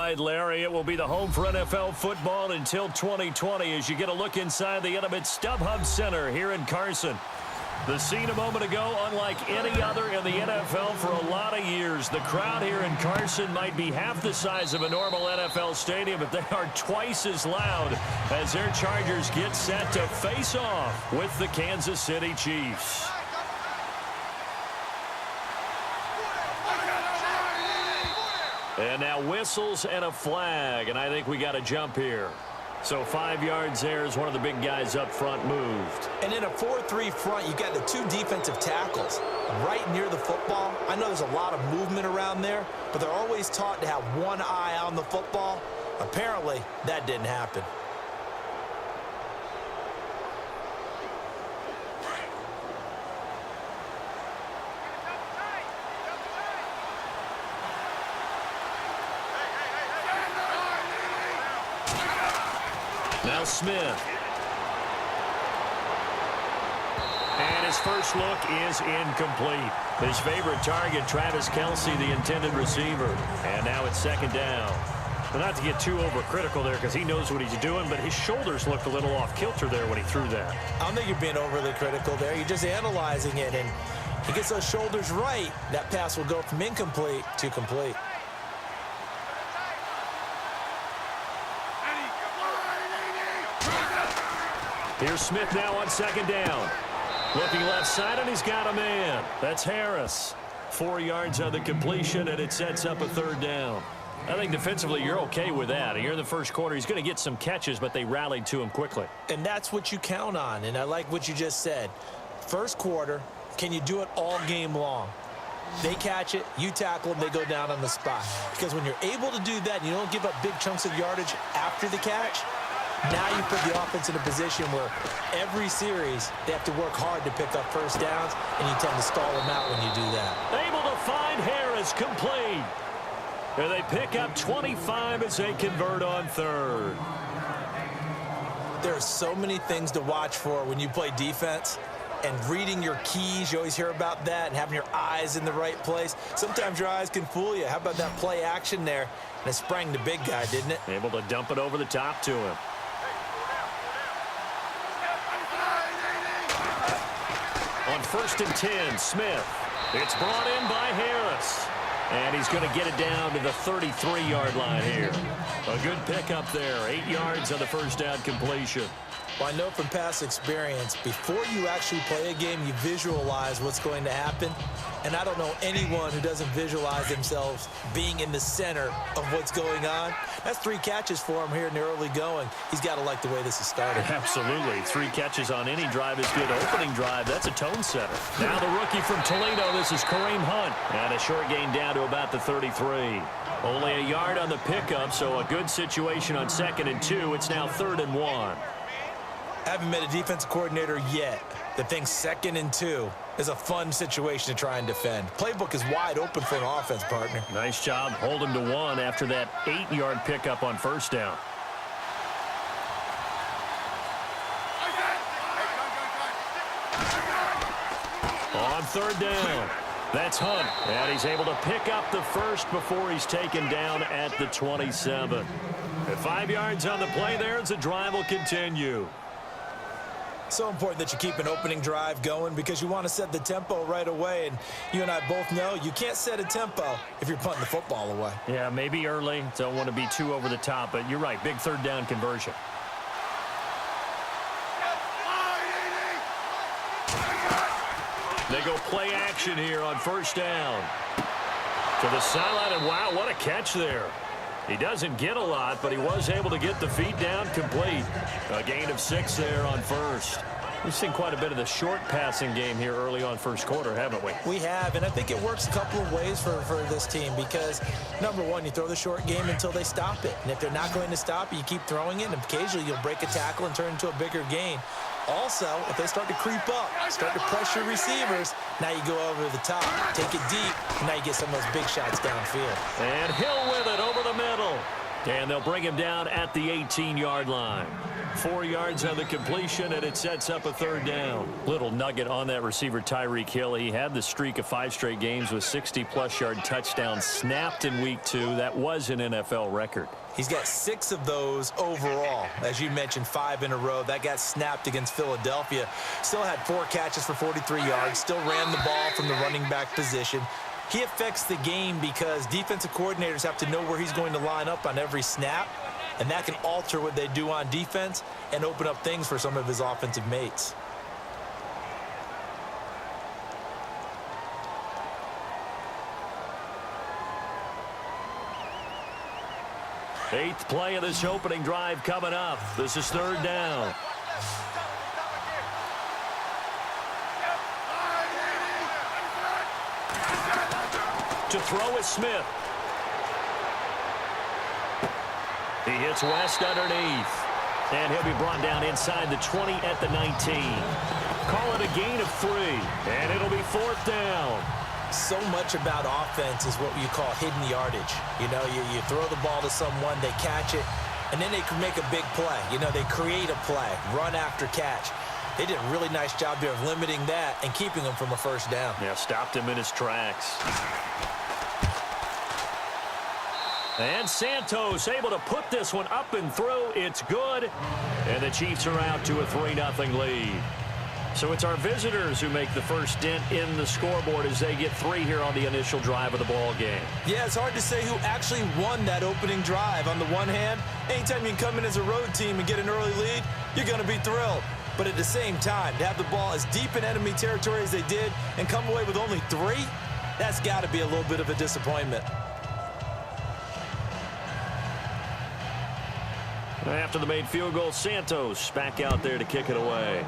right, Larry, it will be the home for NFL football until 2020 as you get a look inside the Intimate StubHub Center here in Carson. The scene a moment ago, unlike any other in the NFL for a lot of years. The crowd here in Carson might be half the size of a normal NFL stadium, but they are twice as loud as their Chargers get set to face off with the Kansas City Chiefs. And now whistles and a flag, and I think we got a jump here. So 5 yards there as one of the big guys up front moved. And in a 4-3 front, you've got the two defensive tackles right near the football. I know there's a lot of movement around there, but they're always taught to have one eye on the football. Apparently, that didn't happen. Now Smith. And his first look is incomplete. His favorite target, Travis Kelce, the intended receiver. And now it's second down. Well, not to get too overcritical there because he knows what he's doing, but his shoulders looked a little off kilter there when he threw that. I don't think you're being overly critical there. You're just analyzing it, and he gets those shoulders right. That pass will go from incomplete to complete. Here's Smith now on second down. Looking left side, and he's got a man. That's Harris. 4 yards on the completion, and it sets up a third down. I think defensively you're okay with that. Here in the first quarter, he's going to get some catches, but they rallied to him quickly. And that's what you count on, and I like what you just said. First quarter, can you do it all game long? They catch it, you tackle them, they go down on the spot. Because when you're able to do that, and you don't give up big chunks of yardage after the catch, now you put the offense in a position where every series they have to work hard to pick up first downs, and you tend to stall them out when you do that. Able to find Harris, complete. And they pick up 25 as they convert on third. There are so many things to watch for when you play defense. And reading your keys, you always hear about that, and having your eyes in the right place. Sometimes your eyes can fool you. How about that play action there? And it sprang the big guy, didn't it? Able to dump it over the top to him. On 1st and 10, Smith. It's brought in by Harris. And he's going to get it down to the 33-yard line here. A good pickup there. 8 yards on the first down completion. Well, I know from past experience, before you actually play a game, you visualize what's going to happen. And I don't know anyone who doesn't visualize themselves being in the center of what's going on. That's 3 catches for him here in the early going. He's got to like the way this is started. Absolutely. 3 catches on any drive is good. Opening drive, that's a tone setter. Now the rookie from Toledo, this is Kareem Hunt. And a short gain down to about the 33. Only a yard on the pickup, so a good situation on 2nd and 2. It's now 3rd and 1. I haven't met a defensive coordinator yet that thinks 2nd and 2 is a fun situation to try and defend. Playbook is wide open for an offense, partner. Nice job. Hold him to 1 after that 8-yard pickup on first down. On 3rd down. That's Hunt. And he's able to pick up the first before he's taken down at the 27. At 5 yards on the play there as the drive will continue. So important that you keep an opening drive going because you want to set the tempo right away. And you and I both know you can't set a tempo if you're punting the football away. Yeah, maybe early. Don't want to be too over the top, but you're right. Big 3rd down conversion. They go play action here on first down. To the sideline, and wow, what a catch there. He doesn't get a lot, but he was able to get the feet down complete. A gain of 6 there on first. We've seen quite a bit of the short passing game here early on first quarter, haven't we? We have, and I think it works a couple of ways for this team because, number one, you throw the short game until they stop it. And if they're not going to stop it, you keep throwing it, and occasionally you'll break a tackle and turn into a bigger gain. Also, if they start to creep up, start to pressure receivers, now you go over the top, take it deep, and now you get some of those big shots downfield. And Hill with it over the middle. And they'll bring him down at the 18-yard line. 4 yards on the completion, and it sets up a third down. Little nugget on that receiver, Tyreek Hill. He had the streak of 5 straight games with 60-plus yard touchdowns snapped in week 2. That was an NFL record. He's got 6 of those overall. As you mentioned, 5 in a row. That got snapped against Philadelphia. Still had 4 catches for 43 yards. Still ran the ball from the running back position. He affects the game because defensive coordinators have to know where he's going to line up on every snap, and that can alter what they do on defense and open up things for some of his offensive mates. Eighth play of this opening drive coming up. This is third down. To throw is Smith. He hits West underneath. And he'll be brought down inside the 20 at the 19. Call it a gain of 3. And it'll be fourth down. So much about offense is what you call hidden yardage. You know, you throw the ball to someone, they catch it, and then they can make a big play. You know, they create a play, run after catch. They did a really nice job there of limiting that and keeping him from a first down. Yeah, stopped him in his tracks. And Santos able to put this one up and through. It's good. And the Chiefs are out to a 3-0 lead. So it's our visitors who make the first dent in the scoreboard as they get 3 here on the initial drive of the ball game. Yeah, it's hard to say who actually won that opening drive. On the one hand, anytime you can come in as a road team and get an early lead, you're going to be thrilled. But at the same time, to have the ball as deep in enemy territory as they did and come away with only 3, that's got to be a little bit of a disappointment. After the made field goal, Santos back out there to kick it away.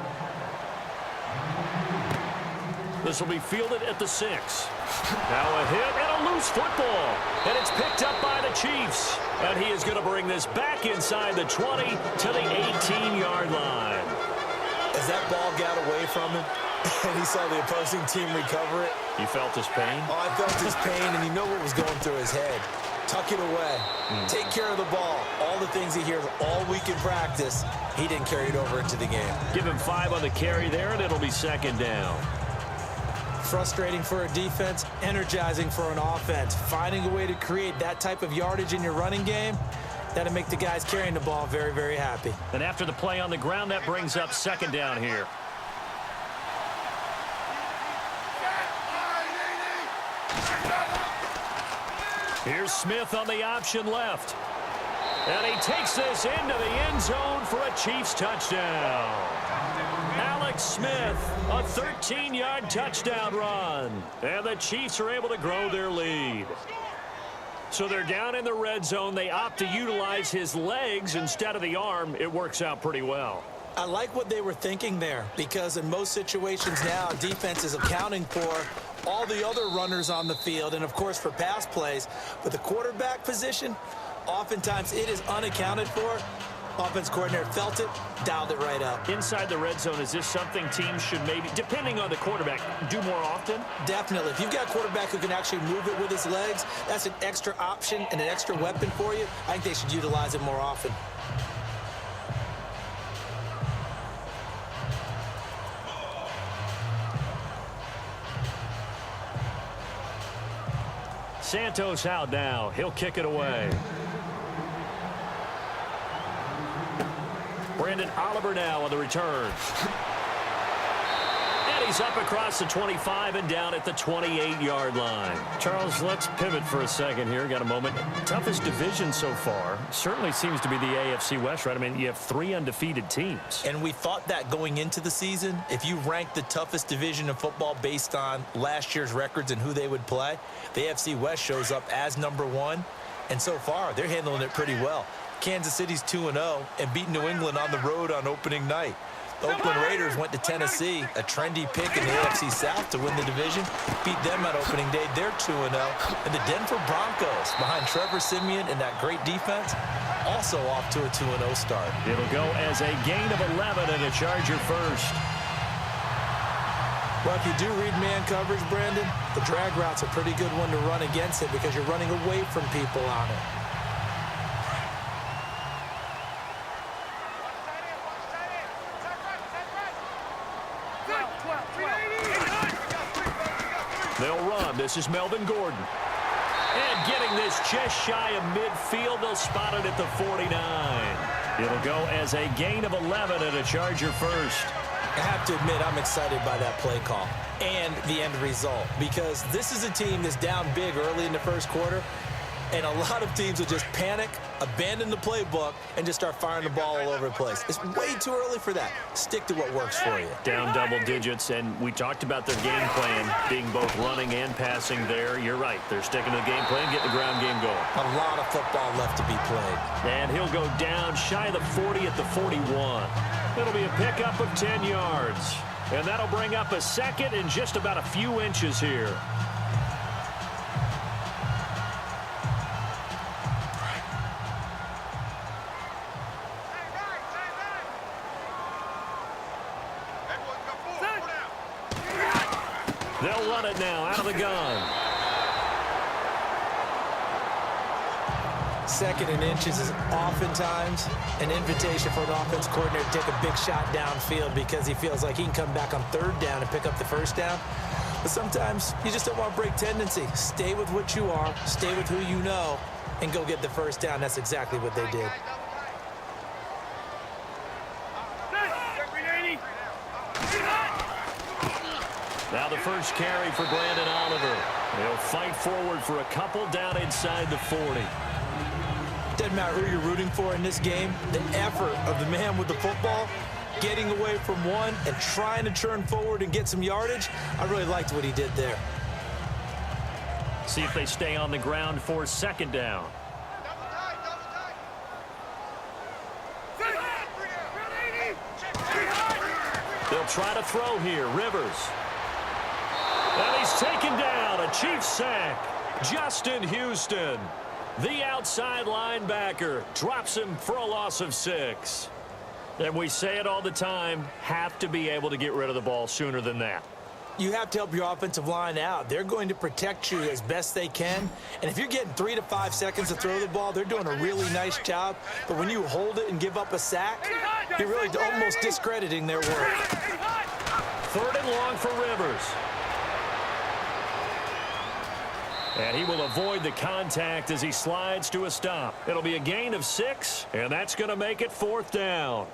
This will be fielded at the 6. Now a hit and a loose football. And it's picked up by the Chiefs. And he is going to bring this back inside the 20 to the 18-yard line. As that ball got away from him and he saw the opposing team recover it. You felt his pain? Oh, I felt his pain, and you know what was going through his head. Tuck it away. Take care of the ball. All the things he hears all week in practice, he didn't carry it over into the game. Give him 5 on the carry there, and it'll be second down. Frustrating for a defense, energizing for an offense. Finding a way to create that type of yardage in your running game, that'll make the guys carrying the ball very, very happy. And after the play on the ground, that brings up second down here. Here's Smith on the option left. And he takes this into the end zone for a Chiefs touchdown. Alex Smith, a 13-yard touchdown run. And the Chiefs are able to grow their lead. So they're down in the red zone. They opt to utilize his legs instead of the arm. It works out pretty well. I like what they were thinking there, because in most situations now, defense is accounting for all the other runners on the field and, of course, for pass plays. But the quarterback position, oftentimes it is unaccounted for. Offense coordinator felt it, dialed it right up. Inside the red zone, is this something teams should maybe, depending on the quarterback, do more often? Definitely. If you've got a quarterback who can actually move it with his legs, that's an extra option and an extra weapon for you. I think they should utilize it more often. Santos out now. He'll kick it away. Brandon Oliver now on the return. And he's up across the 25 and down at the 28-yard line. Charles, let's pivot for a second here. Got a moment. Toughest division so far certainly seems to be the AFC West, right? I mean, you have 3 undefeated teams. And we thought that going into the season, if you rank the toughest division in football based on last year's records and who they would play, the AFC West shows up as number 1. And so far, they're handling it pretty well. Kansas City's 2-0 and beat New England on the road on opening night. The Oakland Raiders went to Tennessee, a trendy pick in the AFC South to win the division. Beat them on opening day. They're 2-0. And the Denver Broncos, behind Trevor Siemian and that great defense, also off to a 2-0 start. It'll go as a gain of 11 and a Charger first. Well, if you do read man coverage, Brandon, the drag route's a pretty good one to run against it because you're running away from people on it. This is Melvin Gordon. And getting this just shy of midfield, they'll spot it at the 49. It'll go as a gain of 11 and a Charger first. I have to admit, I'm excited by that play call and the end result, because this is a team that's down big early in the first quarter, and a lot of teams will just panic, abandon the playbook, and just start firing the ball all over the place. It's way too early for that. Stick to what works for you. Down double digits, and we talked about their game plan being both running and passing there. You're right. They're sticking to the game plan, getting the ground game going. A lot of football left to be played. And he'll go down shy of the 40 at the 41. It'll be a pickup of 10 yards. And that'll bring up a second and just about a few inches here. They'll run it now out of the gun. Second and inches is oftentimes an invitation for an offense coordinator to take a big shot downfield because he feels like he can come back on third down and pick up the first down. But sometimes you just don't want to break tendency. Stay with what you are, stay with who you know, and go get the first down. That's exactly what they did. Now the first carry for Brandon Oliver. They'll fight forward for a couple down inside the 40. Doesn't matter who you're rooting for in this game. The effort of the man with the football, getting away from one and trying to turn forward and get some yardage, I really liked what he did there. See if they stay on the ground for second down. They'll try to throw here. Rivers. And he's taken down. A Chiefs sack. Justin Houston, the outside linebacker, drops him for a loss of 6. And we say it all the time, have to be able to get rid of the ball sooner than that. You have to help your offensive line out. They're going to protect you as best they can. And if you're getting 3 to 5 seconds to throw the ball, they're doing a really nice job. But when you hold it and give up a sack, you're really almost discrediting their work. Third and long for Rivers. And he will avoid the contact as he slides to a stop. It'll be a gain of 6, and that's going to make it fourth down.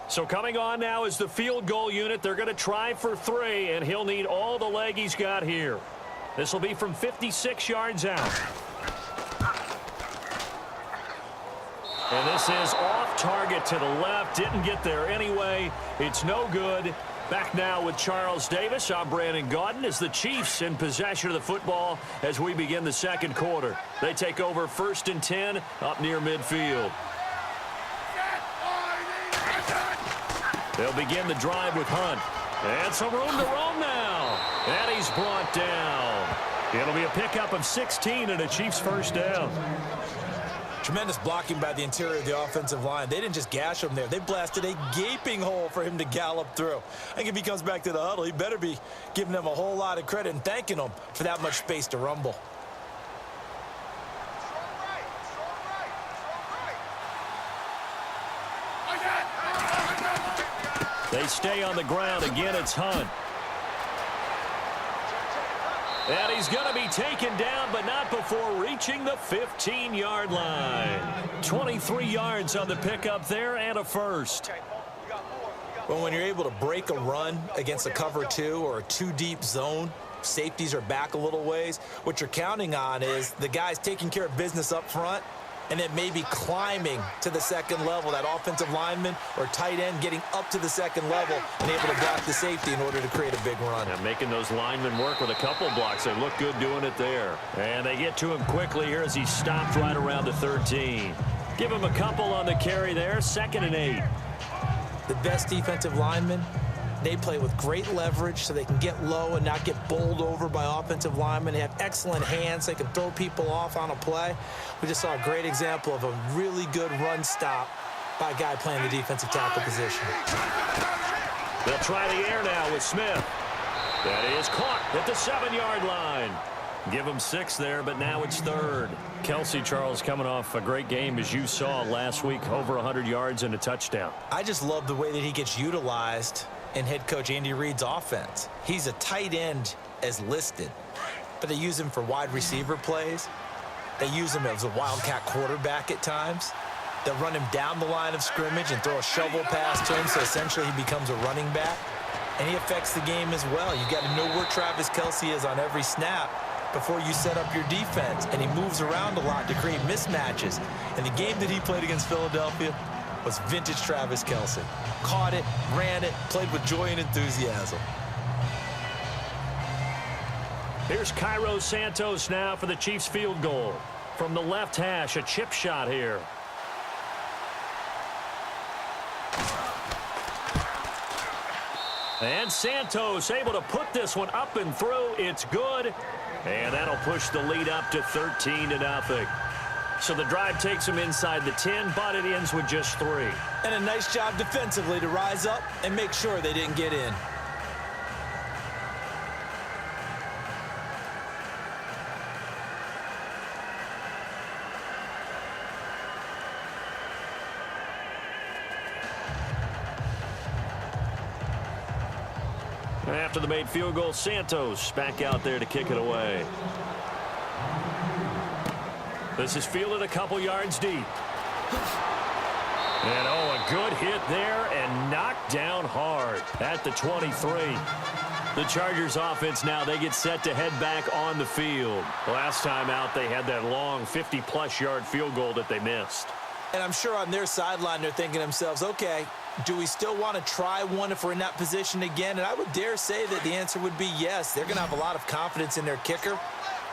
So coming on now is the field goal unit. They're going to try for 3, and he'll need all the leg he's got here. This will be from 56 yards out. And this is off target to the left. Didn't get there anyway. It's no good. Back now with Charles Davis. I'm Brandon Gaudin as the Chiefs in possession of the football as we begin the second quarter. They take over 1st and 10 up near midfield. They'll begin the drive with Hunt. And some room to roam now. And he's brought down. It'll be a pickup of 16 and a Chiefs first down. Tremendous blocking by the interior of the offensive line. They didn't just gash him there. They blasted a gaping hole for him to gallop through. I think if he comes back to the huddle, he better be giving them a whole lot of credit and thanking them for that much space to rumble. They stay on the ground. Again, it's Hunt. And he's going to be taken down, but not before reaching the 15-yard line. 23 yards on the pickup there and a first. Well, when you're able to break a run against a cover 2 or a 2-deep zone, safeties are back a little ways. What you're counting on is the guys taking care of business up front and then maybe climbing to the second level, that offensive lineman or tight end getting up to the second level and able to block the safety in order to create a big run. And making those linemen work with a couple blocks. They look good doing it there. And they get to him quickly here as he stopped right around the 13. Give him a couple on the carry there. 2nd and 8. The best defensive linemen, they play with great leverage so they can get low and not get bowled over by offensive linemen. They have excellent hands. They can throw people off on a play. We just saw a great example of a really good run stop by a guy playing the defensive tackle position. They'll try the air now with Smith. That is caught at the 7-yard line. Give him 6 there, but now it's 3rd. Kelsey, Charles, coming off a great game, as you saw last week, over 100 yards and a touchdown. I just love the way that he gets utilized in head coach Andy Reid's offense. He's a tight end as listed, but they use him for wide receiver plays. They use him as a wildcat quarterback at times. They'll run him down the line of scrimmage and throw a shovel pass to him, so essentially he becomes a running back. And he affects the game as well. You've got to know where Travis Kelce is on every snap before you set up your defense. And he moves around a lot to create mismatches. And the game that he played against Philadelphia was vintage Travis Kelce. Caught it, ran it, played with joy and enthusiasm. Here's Cairo Santos now for the Chiefs field goal. From the left hash, a chip shot here. And Santos able to put this one up and through. It's good. And that'll push the lead up to 13-0. So the drive takes him inside the 10, but it ends with just 3. And a nice job defensively to rise up and make sure they didn't get in. After the made field goal, Santos back out there to kick it away. This is fielded a couple yards deep. And oh, a good hit there and knocked down hard at the 23. The Chargers offense now, they get set to head back on the field. Last time out, they had that long 50-plus yard field goal that they missed. And I'm sure on their sideline, they're thinking to themselves, okay, do we still want to try one if we're in that position again? And I would dare say that the answer would be yes. They're going to have a lot of confidence in their kicker.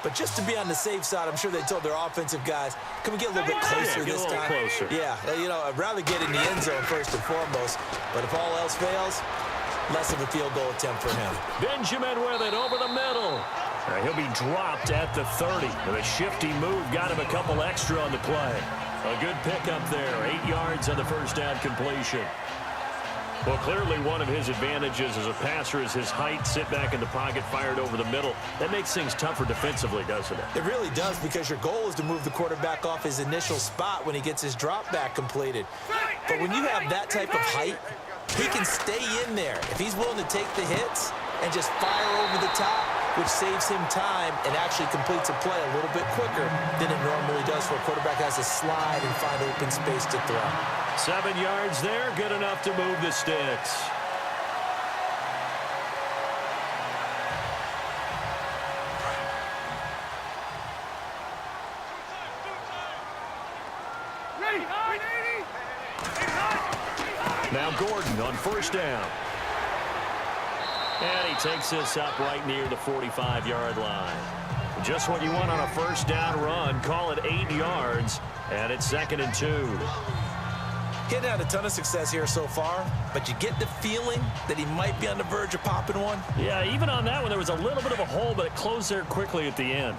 But just to be on the safe side, I'm sure they told their offensive guys, can we get a little bit closer this time? Closer. Yeah, you know, I'd rather get in the end zone first and foremost. But if all else fails, less of a field goal attempt for him. Benjamin with it over the middle. He'll be dropped at the 30. With a shifty move, got him a couple extra on the play. A good pickup there. 8 yards on the first down completion. Well, clearly one of his advantages as a passer is his height. Sit back in the pocket, fired over the middle. That makes things tougher defensively, doesn't it? It really does, because your goal is to move the quarterback off his initial spot when he gets his drop back completed. But when you have that type of height, he can stay in there. If he's willing to take the hits and just fire over the top, which saves him time and actually completes a play a little bit quicker than it normally does, for a quarterback has to slide and find open space to throw. 7 yards there, good enough to move the sticks. Now Gordon on first down. And he takes this up right near the 45-yard line. Just what you want on a first down run. Call it 8 yards, and it's 2nd and 2. Getting out a ton of success here so far, but you get the feeling that he might be on the verge of popping one. Yeah, even on that one, there was a little bit of a hole, but it closed there quickly at the end.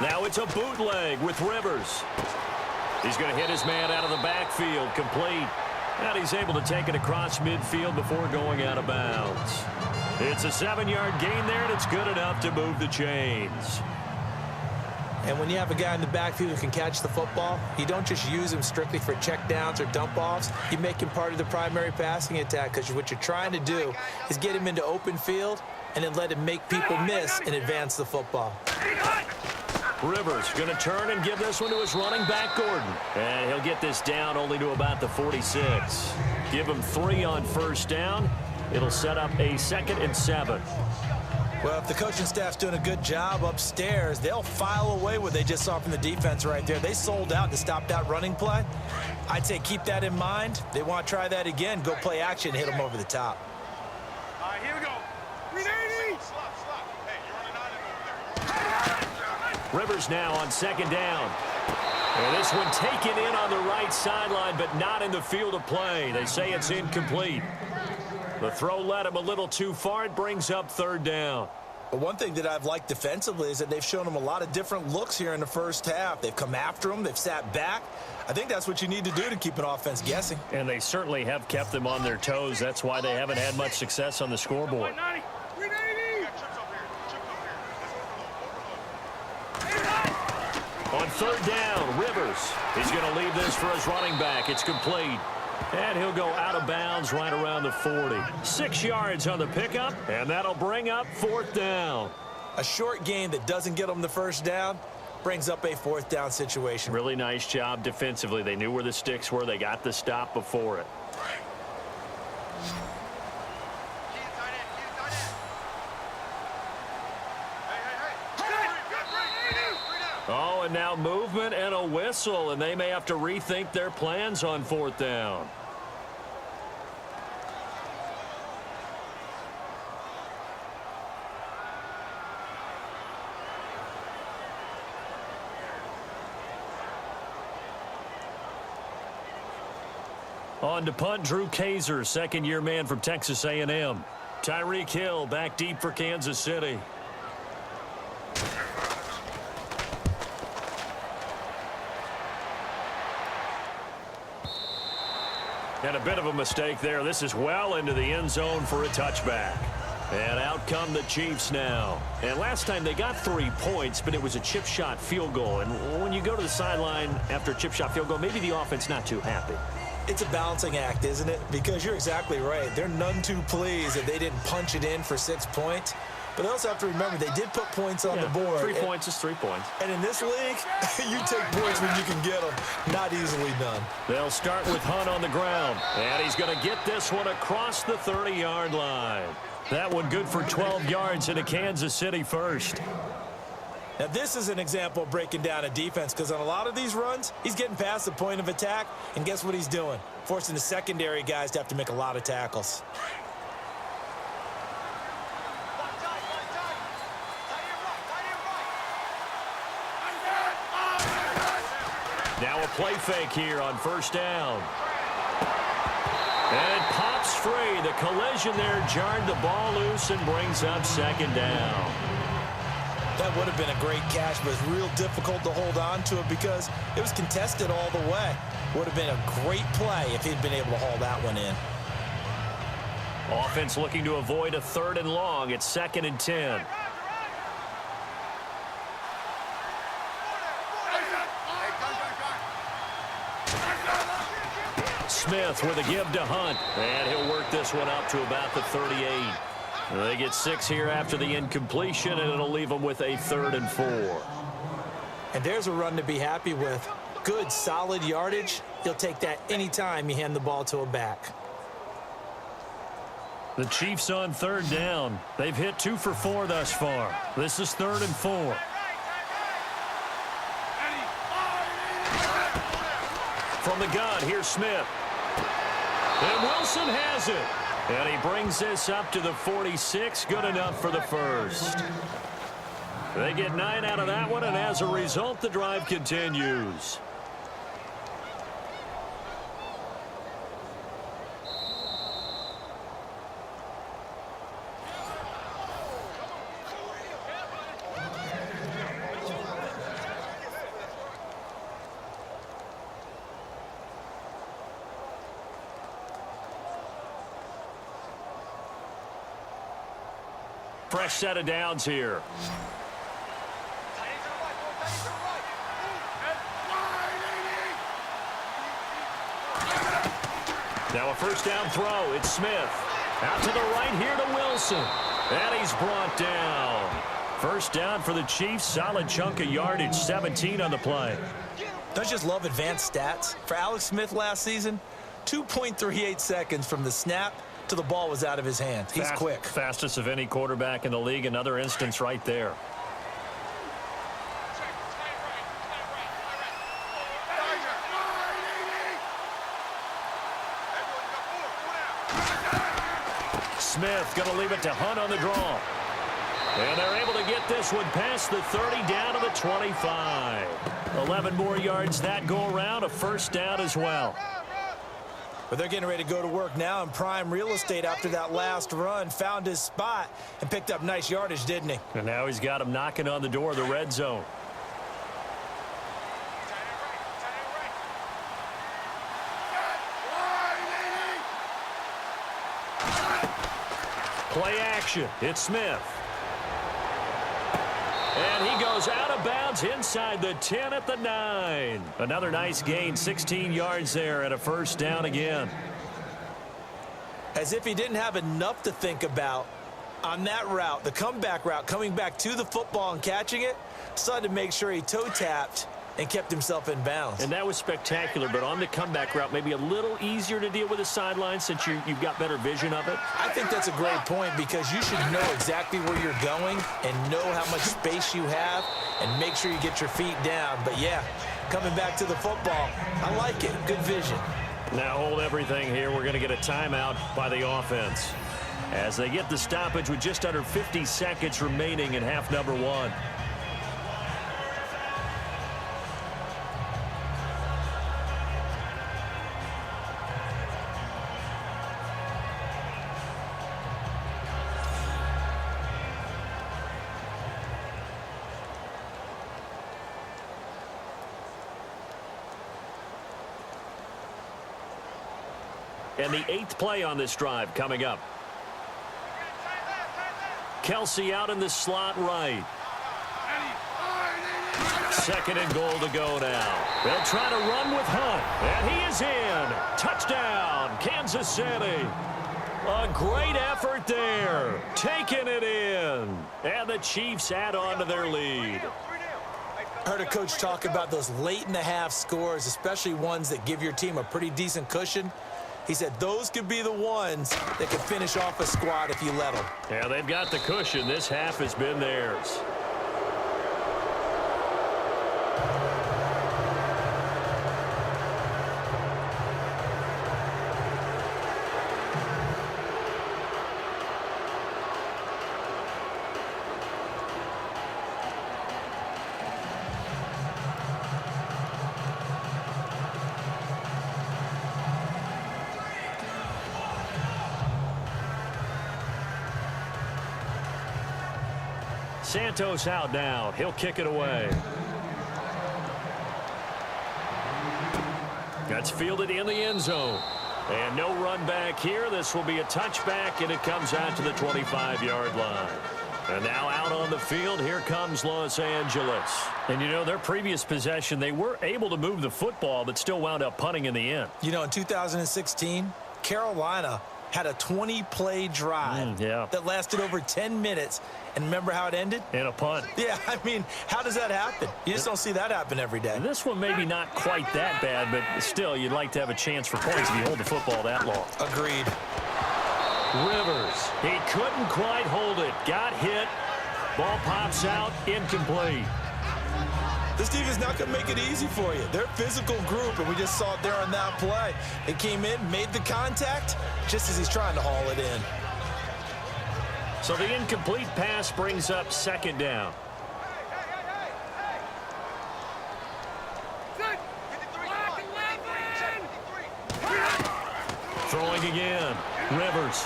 Now it's a bootleg with Rivers. He's going to hit his man out of the backfield, complete. And he's able to take it across midfield before going out of bounds. It's a 7-yard gain there, and it's good enough to move the chains. And when you have a guy in the backfield who can catch the football, you don't just use him strictly for checkdowns or dump-offs. You make him part of the primary passing attack, because what you're trying to do is get him into open field and then let him make people miss and advance the football. Rivers going to turn and give this one to his running back, Gordon. And he'll get this down only to about the 46. Give him 3 on first down. It'll set up a 2nd and 7. Well, if the coaching staff's doing a good job upstairs, they'll file away what they just saw from the defense right there. They sold out to stop that running play. I'd say keep that in mind. They want to try that again. Go play action, hit them over the top. All right, here we go. 380. Rivers now on 2nd down. And this one taken in on the right sideline, but not in the field of play. They say it's incomplete. The throw led him a little too far. It brings up 3rd down. But one thing that I've liked defensively is that they've shown them a lot of different looks here in the first half. They've come after them. They've sat back. I think that's what you need to do to keep an offense guessing. And they certainly have kept them on their toes. That's why they haven't had much success on the scoreboard. On third down, Rivers is going to leave this for his running back. It's complete. And he'll go out of bounds right around the 40. 6 yards on the pickup, and that'll bring up fourth down. A short gain that doesn't get them the first down brings up a fourth down situation. Really nice job defensively. They knew where the sticks were. They got the stop before it. Oh, and now movement and a whistle, and they may have to rethink their plans on fourth down. On to punt, Drew Kaiser, second-year man from Texas A&M. Tyreek Hill back deep for Kansas City. And a bit of a mistake there. This is well into the end zone for a touchback. And out come the Chiefs now. And last time they got 3 points, but it was a chip shot field goal. And when you go to the sideline after a chip shot field goal, maybe the offense not too happy. It's a balancing act, isn't it? Because you're exactly right. They're none too pleased that they didn't punch it in for 6 points. But they also have to remember they did put points on the board. 3 points is 3 points. And in this league, you take points when you can get them. Not easily done. They'll start with Hunt on the ground. And he's going to get this one across the 30-yard line. That one good for 12 yards into Kansas City first. Now, this is an example of breaking down a defense because on a lot of these runs, he's getting past the point of attack, and guess what he's doing? Forcing the secondary guys to have to make a lot of tackles. Now a play fake here on first down. And it pops free. The collision there jarred the ball loose and brings up second down. That would have been a great catch, but it's real difficult to hold on to it because it was contested all the way. Would have been a great play if he'd been able to haul that one in. Offense looking to avoid a 3rd and long. It's 2nd and 10. Smith with a give to Hunt. And he'll work this one up to about the 38. They get 6 here after the incompletion, and it'll leave them with a 3rd and 4. And there's a run to be happy with. Good, solid yardage. You'll take that anytime you hand the ball to a back. The Chiefs on 3rd down. They've hit 2 for 4 thus far. This is 3rd and 4. From the gun, here's Smith. And Wilson has it. And he brings this up to the 46. Good enough for the first. They get 9 out of that one, and as a result, the drive continues. Fresh set of downs here. Now a first down throw. It's Smith. Out to the right here to Wilson. And he's brought down. First down for the Chiefs. Solid chunk of yardage. 17 on the play. Don't you just love advanced stats? For Alex Smith last season, 2.38 seconds from the snap to the ball was out of his hands. He's quick. Fastest of any quarterback in the league. Another instance right there. Smith going to leave it to Hunt on the draw. And they're able to get this one past the 30 down to the 25. 11 more yards that go around. A first down as well. But they're getting ready to go to work now in prime real estate after that last run. Found his spot and picked up nice yardage, didn't he? And now he's got him knocking on the door of the red zone. Play action. It's Smith. And he goes out of bounds inside the 10 at the 9. Another nice gain, 16 yards there and a first down again. As if he didn't have enough to think about on that route, the comeback route, coming back to the football and catching it, decided to make sure he toe-tapped and kept himself in bounds. And that was spectacular, but on the comeback route, maybe a little easier to deal with the sideline since you've got better vision of it. I think that's a great point because you should know exactly where you're going and know how much space you have and make sure you get your feet down. But, yeah, coming back to the football, I like it. Good vision. Now hold everything here. We're going to get a timeout by the offense as they get the stoppage with just under 50 seconds remaining in half number 1. And the 8th play on this drive coming up. Kelsey out in the slot right. 2nd and goal to go now. They'll try to run with Hunt. And he is in. Touchdown, Kansas City. A great effort there. Taking it in. And the Chiefs add on to their lead. I heard a coach talk about those late-in-the-half scores, especially ones that give your team a pretty decent cushion. He said those could be the ones that could finish off a squad if you let them. Yeah, they've got the cushion. This half has been theirs. Santos out now. He'll kick it away. That's fielded in the end zone. And no run back here. This will be a touchback, and it comes out to the 25-yard line. And now out on the field, here comes Los Angeles. And, you know, their previous possession, they were able to move the football, but still wound up punting in the end. You know, in 2016, Carolina had a 20-play drive that lasted over 10 minutes. And remember how it ended? In a punt. Yeah, I mean, how does that happen? You just don't see that happen every day. This one maybe not quite that bad, but still, you'd like to have a chance for points if you hold the football that long. Agreed. Rivers, he couldn't quite hold it. Got hit. Ball pops out, incomplete. This team is not going to make it easy for you. They're a physical group, and we just saw it there on that play. They came in, made the contact, just as he's trying to haul it in. So the incomplete pass brings up 2nd down. Throwing again. Rivers.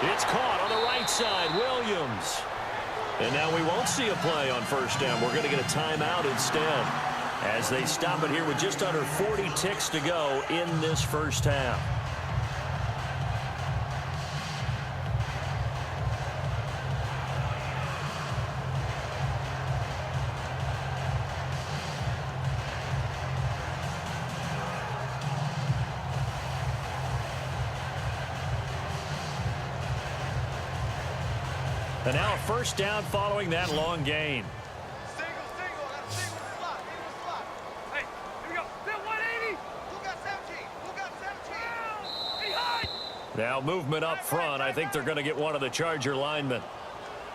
It's caught on the right side. Williams. And now we won't see a play on 1st down. We're going to get a timeout instead as they stop it here with just under 40 ticks to go in this first half. And now a 1st down following that long gain. Single, slot. Hey, here we go. 180. Who got 17? Who got 17? Behind. Now movement up front. I think they're going to get one of the Charger linemen.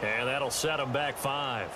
And that'll set them back 5.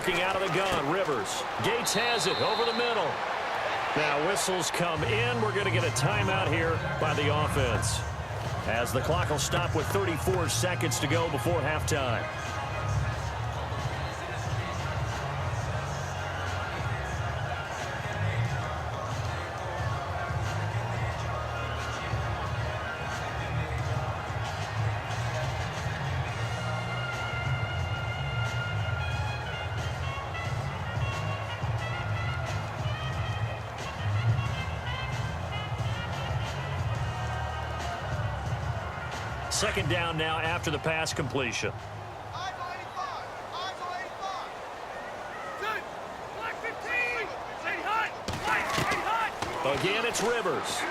Working out of the gun, Rivers. Gates has it over the middle. Now whistles come in. We're going to get a timeout here by the offense, as the clock will stop with 34 seconds to go before halftime. Second down now after the pass completion. Eyes on 85. Eyes on 85. Good. Black 15. Stay hot. Stay hot. Again, it's Rivers.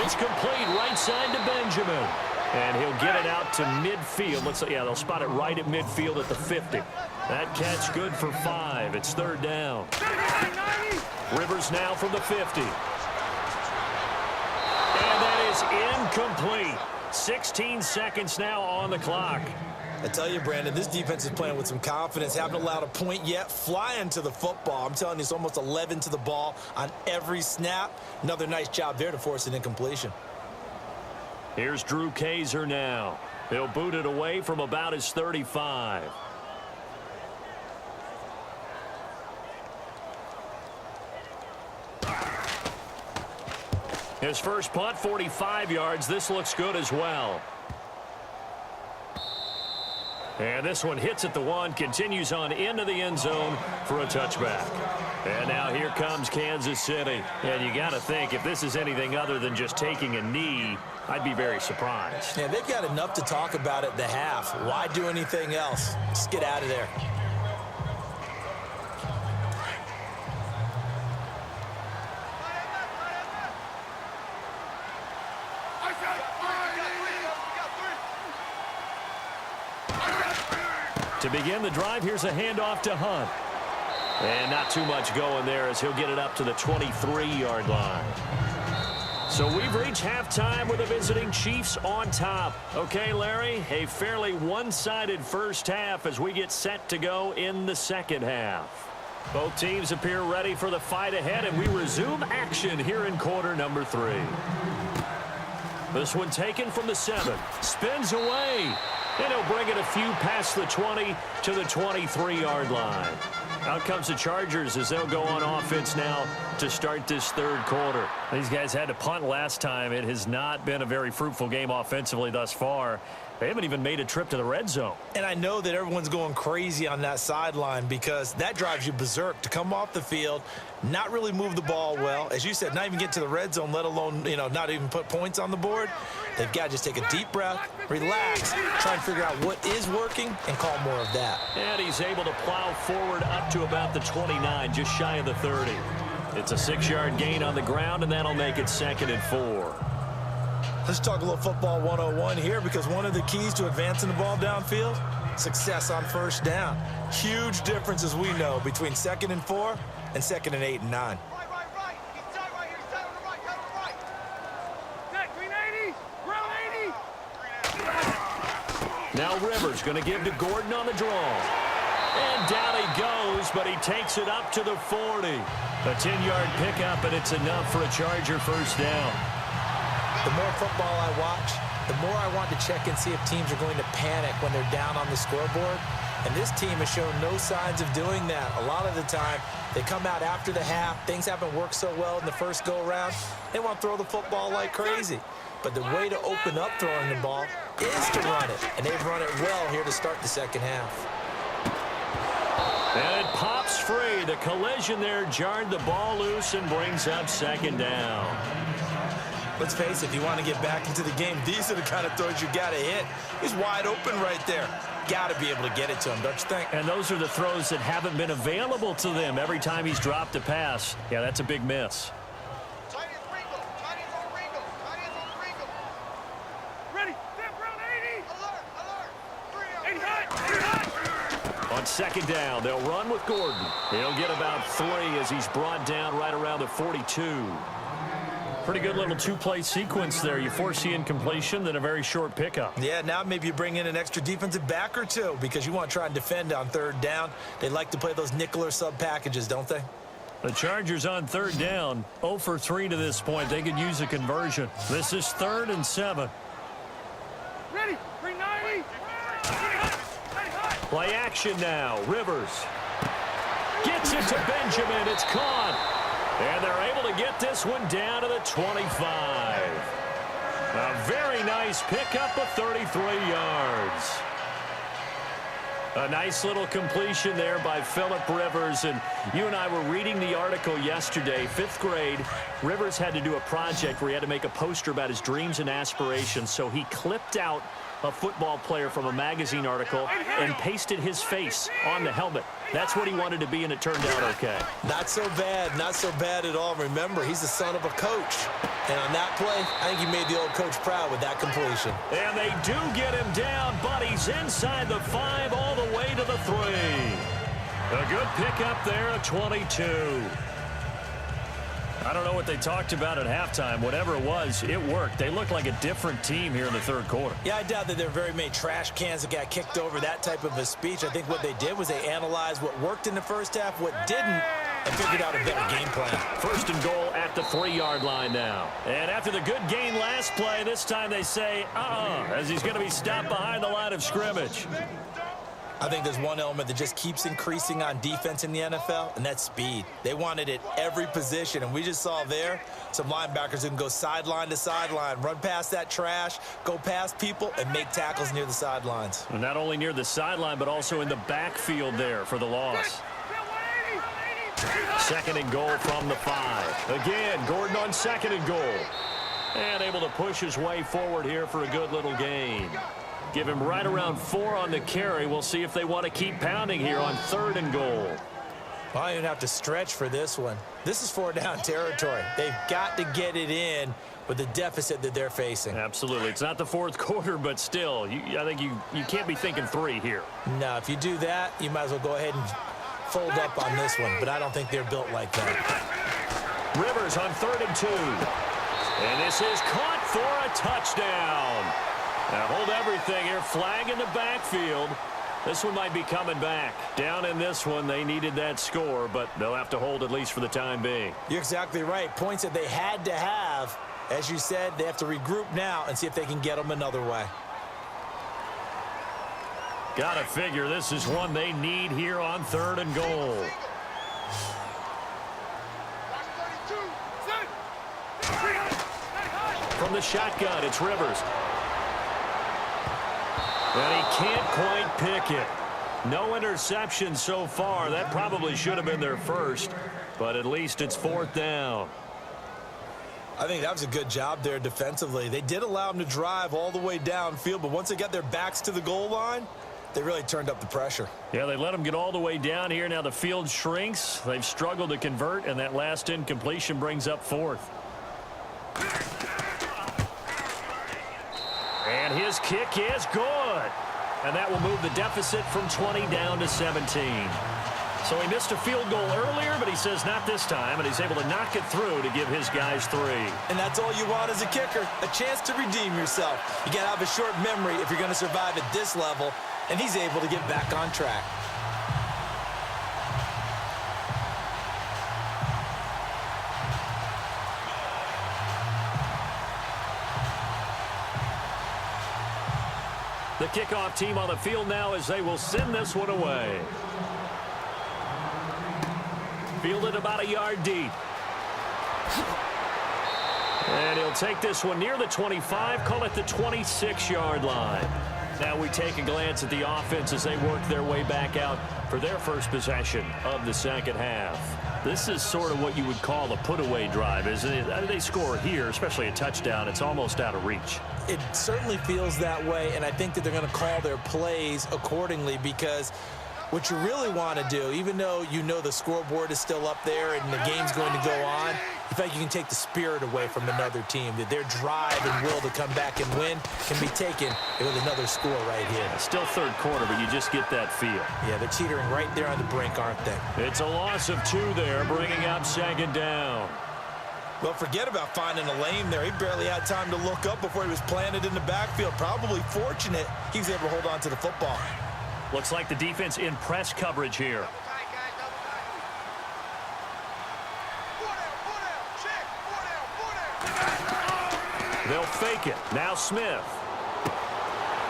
It's complete right side to Benjamin. And he'll get it out to midfield. They'll spot it right at midfield at the 50. That catch good for 5. It's third down. Rivers now from the 50. And that is incomplete. 16 seconds now on the clock. I tell you, Brandon, this defense is playing with some confidence. Haven't allowed a point yet. Flying to the football. I'm telling you, it's almost 11 to the ball on every snap. Another nice job there to force an incompletion. Here's Drew Kaiser now. He'll boot it away from about his 35. His first punt, 45 yards. This looks good as well. And this one hits at the 1, continues on into the end zone for a touchback. And now here comes Kansas City. And you got to think, if this is anything other than just taking a knee, I'd be very surprised. Yeah, they've got enough to talk about at the half. Why do anything else? Just get out of there. To begin the drive, here's a handoff to Hunt. And not too much going there as he'll get it up to the 23-yard line. So we've reached halftime with the visiting Chiefs on top. Okay, Larry, a fairly one-sided first half as we get set to go in the second half. Both teams appear ready for the fight ahead, and we resume action here in quarter number 3. This one taken from the 7. Spins away. And he'll bring it a few past the 20 to the 23-yard line. Out comes the Chargers as they'll go on offense now to start this third quarter. These guys had to punt last time. It has not been a very fruitful game offensively thus far. They haven't even made a trip to the red zone. And I know that everyone's going crazy on that sideline because that drives you berserk to come off the field, not really move the ball well. As you said, not even get to the red zone, let alone, not even put points on the board. They've got to just take a deep breath, relax, try and figure out what is working, and call more of that. And he's able to plow forward up to about the 29, just shy of the 30. It's a 6-yard gain on the ground, and that'll make it 2nd and 4. Let's talk a little football 101 here because one of the keys to advancing the ball downfield, success on first down. Huge difference, as we know, between 2nd and 4 and 2nd and 8 and 9. Right. He's tight right here. He's tight on the right. Tight on the right. Back, green 80. Brown 80. Now Rivers going to give to Gordon on the draw. And down he goes, but he takes it up to the 40. A 10-yard pickup, and it's enough for a Charger first down. The more football I watch, the more I want to check and see if teams are going to panic when they're down on the scoreboard. And this team has shown no signs of doing that. A lot of the time, they come out after the half. Things haven't worked so well in the first go-around. They want to throw the football like crazy. But the way to open up throwing the ball is to run it. And they've run it well here to start the second half. And it pops free. The collision there jarred the ball loose and brings up 2nd down. Let's face it, if you want to get back into the game, these are the kind of throws you got to hit. He's wide open right there. Got to be able to get it to him, don't you think? And those are the throws that haven't been available to them every time he's dropped a pass. Yeah, that's a big miss. Tight ends Ringo. Tight ends on Ringo. Tight ends on Ringo. Ready. Step Brown 80. Alert. 80 hot. On 2nd down, they'll run with Gordon. He'll get about 3 as he's brought down right around the 42. Pretty good little two-play sequence there. You force the incompletion, then a very short pickup. Yeah, now maybe you bring in an extra defensive back or two because you want to try and defend on third down. They like to play those nickel or sub packages, don't they? The Chargers on third down, 0 for 3 to this point. They could use a conversion. This is 3rd and 7. Ready. 390. Play action now. Rivers gets it to Benjamin. It's caught. And they're able to get this one down to the 25. A very nice pickup of 33 yards. A nice little completion there by Phillip Rivers. And you and I were reading the article yesterday, 5th grade. Rivers had to do a project where he had to make a poster about his dreams and aspirations. So he clipped out a football player from a magazine article and pasted his face on the helmet. That's what he wanted to be, and it turned out okay. Not so bad at all. Remember, he's the son of a coach. And on that play, I think he made the old coach proud with that completion. And they do get him down, but he's inside the 5 all the way to the 3. A good pickup there of 22. I don't know what they talked about at halftime. Whatever it was, it worked. They looked like a different team here in the 3rd quarter. Yeah, I doubt that there were very many trash cans that got kicked over, that type of a speech. I think what they did was they analyzed what worked in the first half, what didn't, and figured out a better game plan. 1st and goal at the 3-yard line now. And after the good gain last play, this time they say, as he's going to be stopped behind the line of scrimmage. I think there's one element that just keeps increasing on defense in the NFL, and that's speed. They want it at every position, and we just saw there some linebackers who can go sideline to sideline, run past that trash, go past people, and make tackles near the sidelines. And not only near the sideline, but also in the backfield there for the loss. 2nd and goal from the 5. Again, Gordon on 2nd and goal. And able to push his way forward here for a good little gain. Give him right around 4 on the carry. We'll see if they want to keep pounding here on 3rd and goal. Well, I don't have to stretch for this one. This is 4-down territory. They've got to get it in with the deficit that they're facing. Absolutely. It's not the 4th quarter, but still, I think you can't be thinking 3 here. No, if you do that, you might as well go ahead and fold up on this one, but I don't think they're built like that. Rivers on 3rd and 2. And this is caught for a touchdown. Now hold everything here. Flag in the backfield. This one might be coming back. Down in this one, they needed that score, but they'll have to hold at least for the time being. You're exactly right. Points that they had to have. As you said, they have to regroup now and see if they can get them another way. Gotta figure this is one they need here on 3rd and goal. From the shotgun, it's Rivers. And he can't quite pick it. No interception so far. That probably should have been their first, but at least it's 4th down. I think that was a good job there defensively. They did allow them to drive all the way downfield, but once they got their backs to the goal line, they really turned up the pressure. Yeah, they let them get all the way down here. Now the field shrinks. They've struggled to convert, and that last incompletion brings up 4th. And his kick is good. And that will move the deficit from 20 down to 17. So he missed a field goal earlier, but he says not this time, and he's able to knock it through to give his guys 3. And that's all you want as a kicker, a chance to redeem yourself. You got to have a short memory if you're going to survive at this level, and he's able to get back on track. The kickoff team on the field now as they will send this one away. Fielded about a yard deep. And he'll take this one near the 25, call it the 26-yard line. Now we take a glance at the offense as they work their way back out for their first possession of the 2nd half. This is sort of what you would call a put-away drive, isn't it? They score here, especially a touchdown. It's almost out of reach. It certainly feels that way, and I think that they're going to call their plays accordingly because what you really want to do, even though you know the scoreboard is still up there and the game's going to go on, you feel like you can take the spirit away from another team, that their drive and will to come back and win can be taken with another score right here. Still 3rd quarter, but you just get that feel. Yeah, they're teetering right there on the brink, aren't they? It's a loss of 2 there, bringing up 2nd down. Well, forget about finding a lane there. He barely had time to look up before he was planted in the backfield. Probably fortunate he was able to hold on to the football. Looks like the defense in press coverage here. Double tight, guys, double tight. Four down, check. Four down. They'll fake it. Now Smith.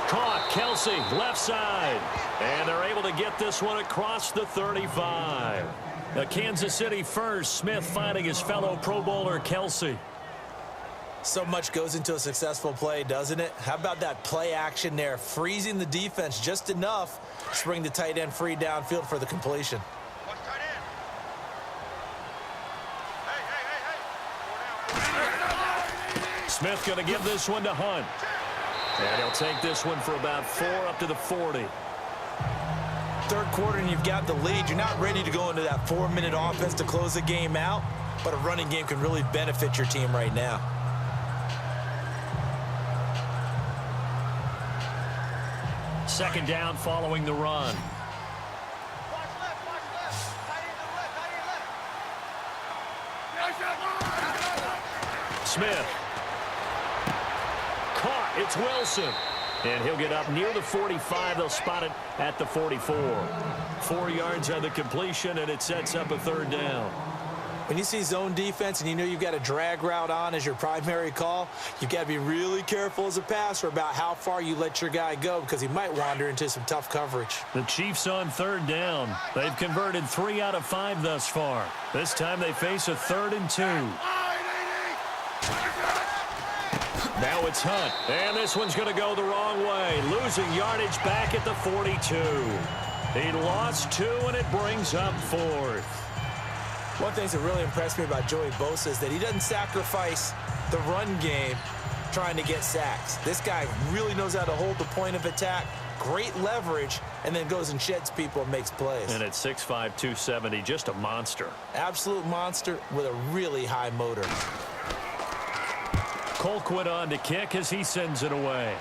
Caught. Kelsey, left side. And they're able to get this one across the 35. A Kansas City first. Smith finding his fellow Pro Bowler Kelsey. So much goes into a successful play, doesn't it? How about that play action there? Freezing the defense just enough to bring the tight end free downfield for the completion. Watch tight end. Hey. Smith going to give this one to Hunt. And he'll take this one for about 4 up to the 40. Third quarter and you've got the lead. You're not ready to go into that 4-minute offense to close the game out, but a running game can really benefit your team right now. Second down following the run. Watch left, watch left. Tight end to the left, Smith. Caught. It's Wilson. And he'll get up near the 45. They'll spot it at the 44. 4 yards on the completion, and it sets up a third down. When you see zone defense and you know you've got a drag route on as your primary call, you've got to be really careful as a passer about how far you let your guy go because he might wander into some tough coverage. The Chiefs on third down. They've converted 3 out of 5 thus far. This time they face a 3rd and 2. Now it's Hunt, and this one's going to go the wrong way, losing yardage back at the 42. He lost 2, and it brings up 4th. One thing that really impressed me about Joey Bosa is that he doesn't sacrifice the run game trying to get sacks. This guy really knows how to hold the point of attack, great leverage, and then goes and sheds people and makes plays. And at 6'5", 270, just a monster. Absolute monster with a really high motor. Colquitt on to kick as he sends it away.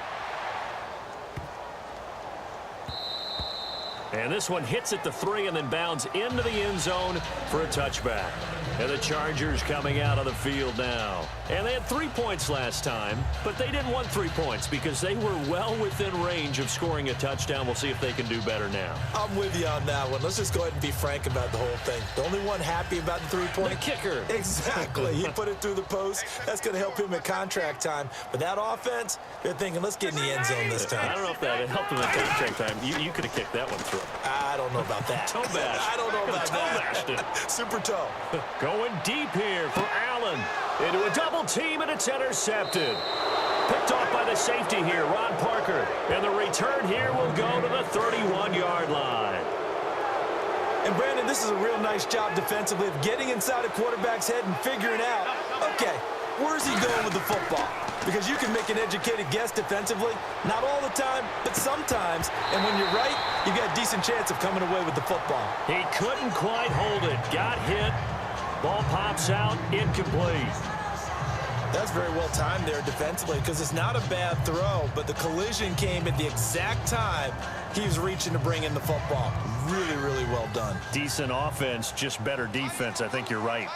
And this one hits at the 3 and then bounds into the end zone for a touchback. And the Chargers coming out of the field now. And they had 3 points last time, but they didn't want 3 points because they were well within range of scoring a touchdown. We'll see if they can do better now. I'm with you on that one. Let's just go ahead and be frank about the whole thing. The only one happy about the 3-point? The kicker. Exactly. He put it through the post. That's going to help him at contract time. But that offense, they're thinking, let's get in the end zone this time. I don't know if that helped him at contract time. You could have kicked that one through. I don't know about that. Toe bash. I don't know about Toe-bashed it. that. Super toe. Going deep here for Allen. Into a double team, and it's intercepted. Picked off by the safety here, Ron Parker. And the return here will go to the 31-yard line. And, Brandon, this is a real nice job defensively of getting inside a quarterback's head and figuring out, okay, where's he going with the football? Because you can make an educated guess defensively. Not all the time, but sometimes. And when you're right, you've got a decent chance of coming away with the football. He couldn't quite hold it. Got hit. Ball pops out. Incomplete. That's very well timed there defensively because it's not a bad throw, but the collision came at the exact time he was reaching to bring in the football. Really, really well done. Decent offense, just better defense. I think you're right.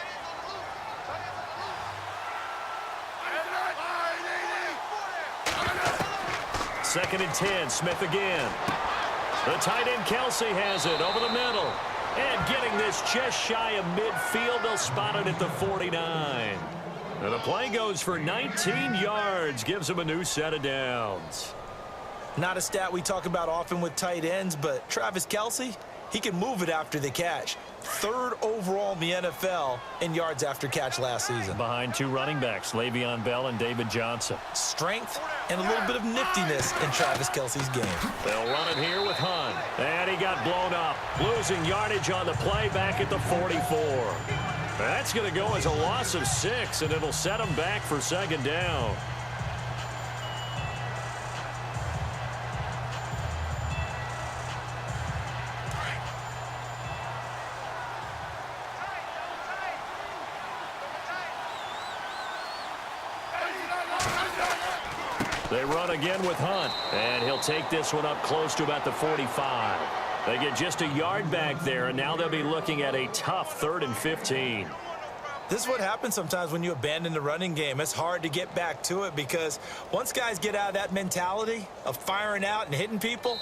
2nd and 10, Smith again. The tight end Kelsey has it over the middle. And getting this just shy of midfield, they'll spot it at the 49. And the play goes for 19 yards, gives them a new set of downs. Not a stat we talk about often with tight ends, but Travis Kelsey, he can move it after the catch. 3rd overall in the NFL in yards after catch last season. Behind 2 running backs, Le'Veon Bell and David Johnson. Strength and a little bit of niftiness in Travis Kelsey's game. They'll run it here with Hunt. And he got blown up, losing yardage on the play back at the 44. That's going to go as a loss of 6, and it'll set him back for 2nd down. They run again with Hunt, and he'll take this one up close to about the 45. They get just a yard back there, and now they'll be looking at a tough 3rd and 15. This is what happens sometimes when you abandon the running game. It's hard to get back to it because once guys get out of that mentality of firing out and hitting people,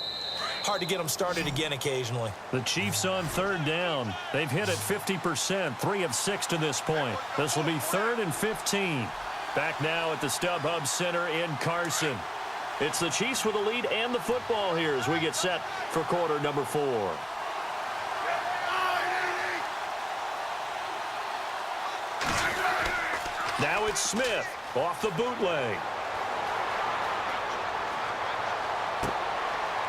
hard to get them started again occasionally. The Chiefs on third down. They've hit it 50%, 3 of 6 to this point. This will be 3rd and 15. Back now at the StubHub Center in Carson. It's the Chiefs with the lead and the football here as we get set for quarter number 4. Now it's Smith off the bootleg.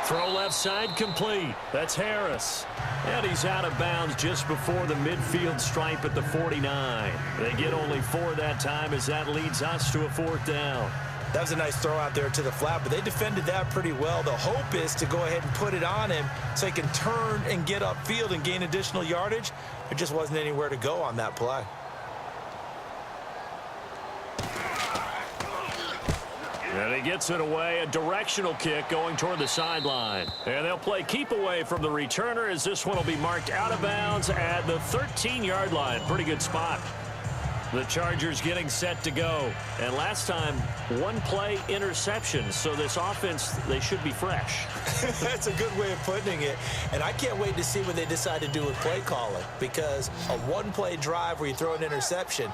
Throw left side complete. That's Harris. And he's out of bounds just before the midfield stripe at the 49. They get only 4 that time as that leads us to a 4th down. That was a nice throw out there to the flat, but they defended that pretty well. The hope is to go ahead and put it on him so he can turn and get upfield and gain additional yardage. There just wasn't anywhere to go on that play. And he gets it away, a directional kick going toward the sideline. And they'll play keep away from the returner as this one will be marked out of bounds at the 13-yard line. Pretty good spot. The Chargers getting set to go. And last time, 1 play interception. So this offense, they should be fresh. That's a good way of putting it. And I can't wait to see what they decide to do with play calling, because a 1-play drive where you throw an interception,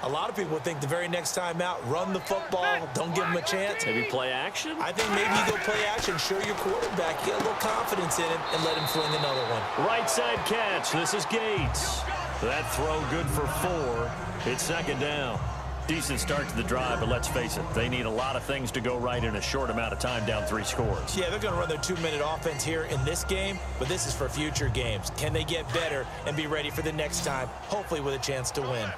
a lot of people think the very next time out, run the football, don't give them a chance. Maybe play action? I think maybe you go play action, show your quarterback, get a little confidence in him, and let him fling another one. Right side catch. This is Gates. That throw good for 4. It's 2nd down. Decent start to the drive, but let's face it, they need a lot of things to go right in a short amount of time, down 3 scores. Yeah, they're going to run their 2-minute offense here in this game, but this is for future games. Can they get better and be ready for the next time, hopefully with a chance to win?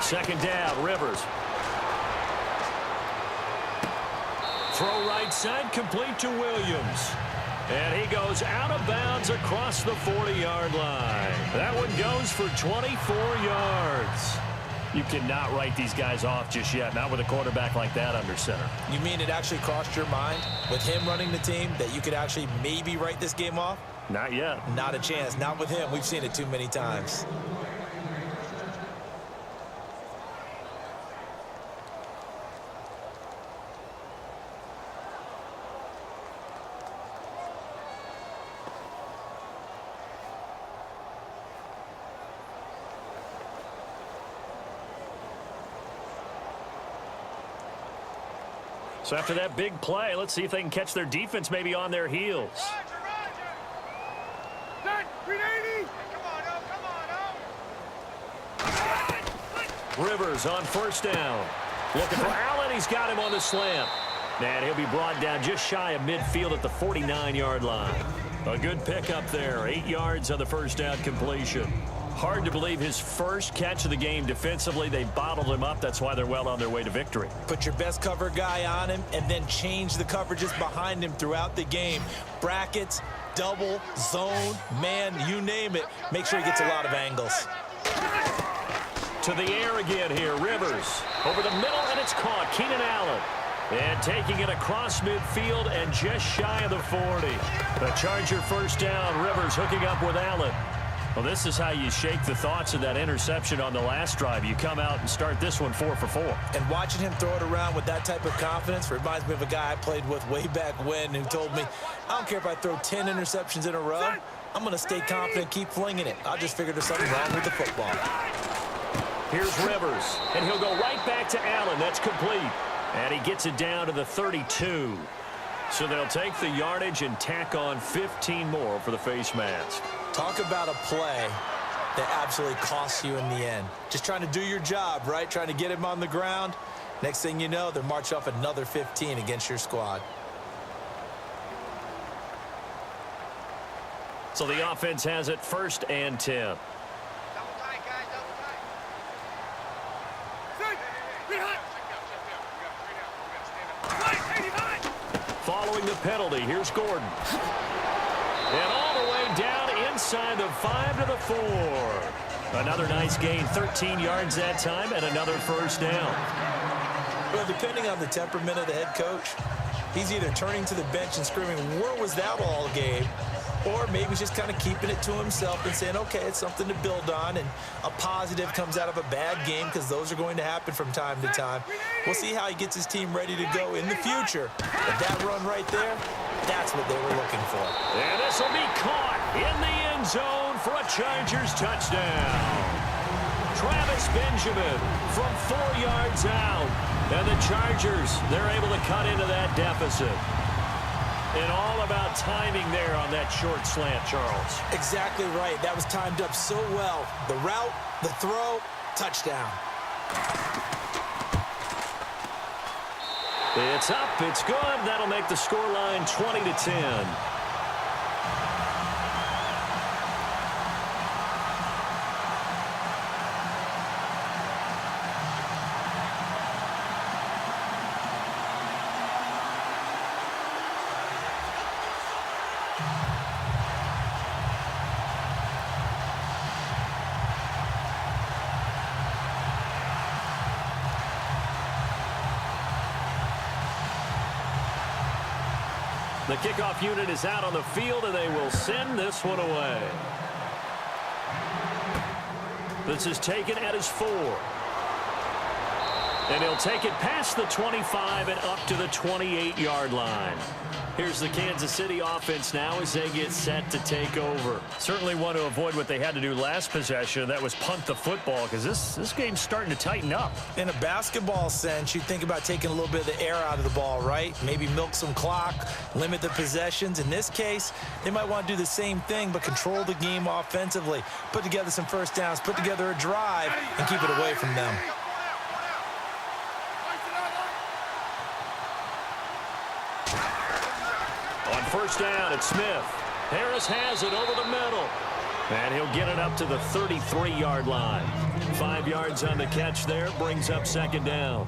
2nd down, Rivers. Throw right side, complete to Williams. And he goes out of bounds across the 40-yard line. That one goes for 24 yards. You cannot write these guys off just yet, not with a quarterback like that under center. You mean it actually crossed your mind with him running the team that you could actually maybe write this game off? Not yet. Not a chance. Not with him. We've seen it too many times. So after that big play, let's see if they can catch their defense maybe on their heels. Rivers on 1st down. Looking for Allen. He's got him on the slant. And he'll be brought down just shy of midfield at the 49-yard line. A good pickup there. 8 yards on the 1st down completion. Hard to believe his first catch of the game defensively. They bottled him up. That's why they're well on their way to victory. Put your best cover guy on him and then change the coverages behind him throughout the game. Brackets, double, zone, man, you name it. Make sure he gets a lot of angles. To the air again here. Rivers over the middle, and it's caught. Keenan Allen. And taking it across midfield and just shy of the 40. The Charger 1st down. Rivers hooking up with Allen. Well, this is how you shake the thoughts of that interception on the last drive. You come out and start this one 4 for 4. And watching him throw it around with that type of confidence reminds me of a guy I played with way back when who told me, I don't care if I throw 10 interceptions in a row. I'm going to stay confident, keep flinging it. I just figured there's something wrong with the football. Here's Rivers, and he'll go right back to Allen. That's complete. And he gets it down to the 32. So they'll take the yardage and tack on 15 more for the face mask. Talk about a play that absolutely costs you in the end. Just trying to do your job, right? Trying to get him on the ground. Next thing you know, they're march off another 15 against your squad. So the offense has it 1st and 10. Double tight, guys, double tight. Following the penalty, here's Gordon. And all the way down inside the 5 to the 4. Another nice gain, 13 yards that time, and another 1st down. Well, depending on the temperament of the head coach, he's either turning to the bench and screaming, where was that all game? or maybe he's just kind of keeping it to himself and saying, okay, it's something to build on, and a positive comes out of a bad game, because those are going to happen from time to time. We'll see how he gets his team ready to go in the future. But that run right there, that's what they were looking for. And this will be caught in the end zone for a Chargers touchdown. Travis Benjamin from 4 yards out. And the Chargers, they're able to cut into that deficit. And all about timing there on that short slant, Charles. Exactly right. That was timed up so well. The route, the throw, touchdown. It's up. It's good. That'll make the scoreline 20-10. The kickoff unit is out on the field, and they will send this one away. This is taken at his 4. And he'll take it past the 25 and up to the 28-yard line. Here's the Kansas City offense now as they get set to take over. Certainly want to avoid what they had to do last possession. That was punt the football, because this game's starting to tighten up. In a basketball sense, you think about taking a little bit of the air out of the ball, right? Maybe milk some clock, limit the possessions. In this case, they might want to do the same thing, but control the game offensively. Put together some first downs, put together a drive, and keep it away from them. On first down, it's Smith. Harris has it over the middle. And he'll get it up to the 33-yard line. 5 yards on the catch there, brings up second down.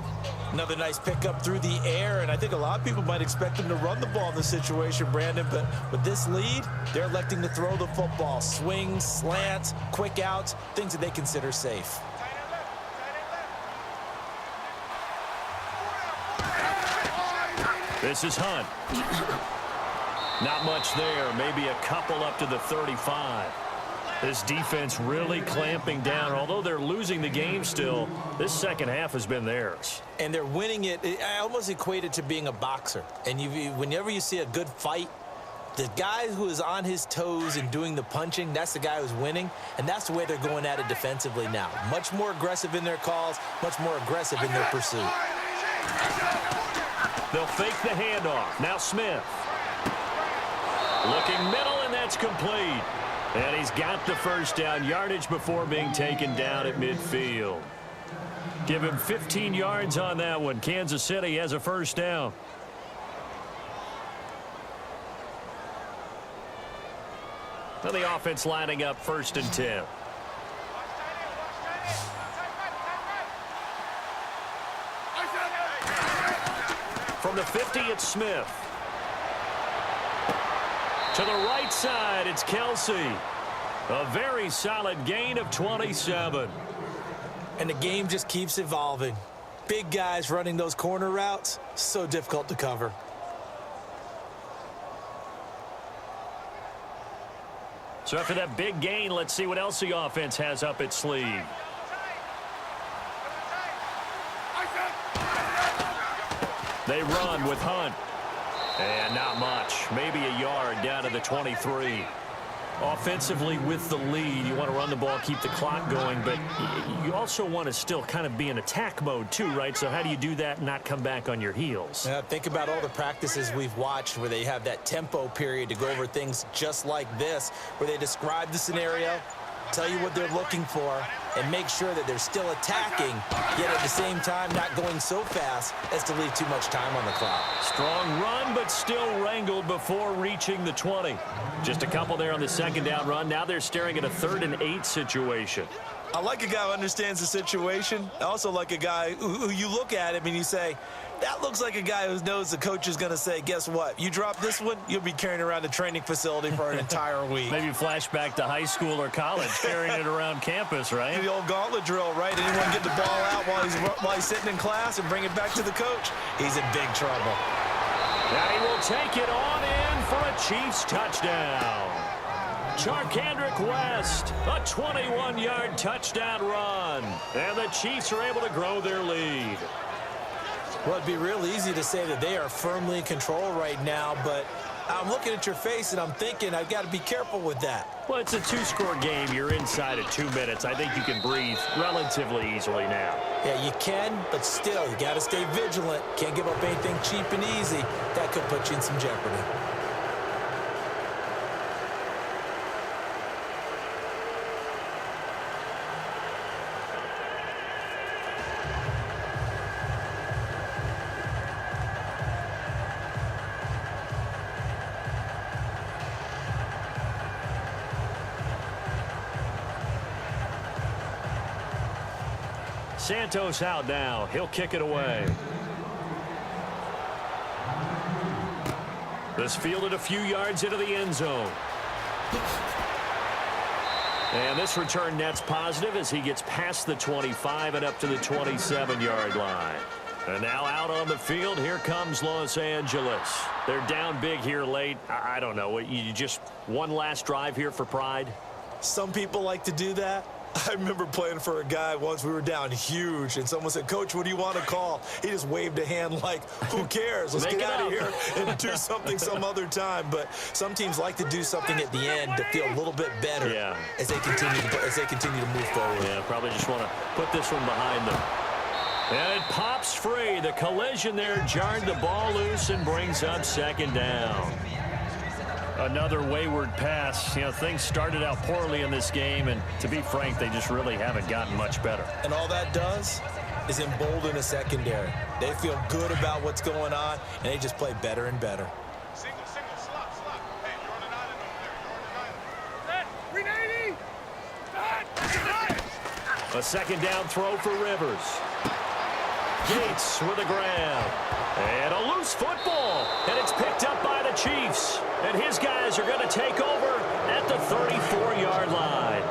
Another nice pickup through the air, and I think a lot of people might expect them to run the ball in this situation, Brandon, but with this lead, they're electing to throw the football. Swings, slants, quick outs, things that they consider safe. This is Hunt. Not much there, maybe a couple up to the 35. This defense really clamping down. Although they're losing the game still, this second half has been theirs. And they're winning it. I almost equate it to being a boxer. And whenever you see a good fight, the guy who is on his toes and doing the punching, that's the guy who's winning. And that's the way they're going at it defensively now. Much more aggressive in their calls, much more aggressive in their pursuit. They'll fake the handoff. Now Smith. Looking middle, and that's complete. And he's got the first down, yardage before being taken down at midfield. Give him 15 yards on that one. Kansas City has a first down. Well, the offense lining up 1st and 10. From the 50, it's Smith. To the right side, it's Kelsey. A very solid gain of 27. And the game just keeps evolving. Big guys running those corner routes, so difficult to cover. So after that big gain, let's see what else the offense has up its sleeve. They run with Hunt. And not much. Maybe a yard down to the 23. Offensively with the lead, you want to run the ball, keep the clock going, but you also want to still kind of be in attack mode too, right? So how do you do that and not come back on your heels? Yeah, think about all the practices we've watched where they have that tempo period to go over things just like this, where they describe the scenario, tell you what they're looking for, and make sure that they're still attacking, yet at the same time not going so fast as to leave too much time on the clock. Strong run, but still wrangled before reaching the 20. Just a couple there on the second down run. Now they're staring at a 3rd and 8 situation. I like a guy who understands the situation. I also like a guy who you look at him and you say, that looks like a guy who knows the coach is going to say, guess what? You drop this one, you'll be carrying around the training facility for an entire week. Maybe flashback to high school or college, carrying it around campus, right? The old gauntlet drill, right? Anyone get the ball out while he's sitting in class and bring it back to the coach? He's in big trouble. Now he will take it on in for a Chiefs touchdown. Charkandrick West, a 21-yard touchdown run. And the Chiefs are able to grow their lead. Well, it'd be real easy to say that they are firmly in control right now, but I'm looking at your face and I'm thinking I've got to be careful with that. Well, it's a two-score game. You're inside of 2 minutes. I think you can breathe relatively easily now. Yeah, you can, but still, you got to stay vigilant. Can't give up anything cheap and easy. That could put you in some jeopardy. Santos out now. He'll kick it away. This fielded a few yards into the end zone. And this return net's positive as he gets past the 25 and up to the 27-yard line. And now out on the field, here comes Los Angeles. They're down big here late. I don't know. You just one last drive here for pride? Some people like to do that. I remember playing for a guy once. We were down huge, and someone said, "Coach, what do you want to call?" He just waved a hand like, who cares? Let's get out of here and do something some other time. But some teams like to do something at the end to feel a little bit better as they continue to move forward. Yeah, probably just want to put this one behind them. And it pops free. The collision there jarred the ball loose and brings up second down. Another wayward pass. You know, things started out poorly in this game, and to be frank, they just really haven't gotten much better. And all that does is embolden a secondary. They feel good about what's going on, and they just play better and better. Single, slot. Hey, you're on an island over there. You're on an island. Set. A second down throw for Rivers. Gates with a grab. And a loose football. And it's picked up by the Chiefs. And his guys are going to take over at the 34-yard line.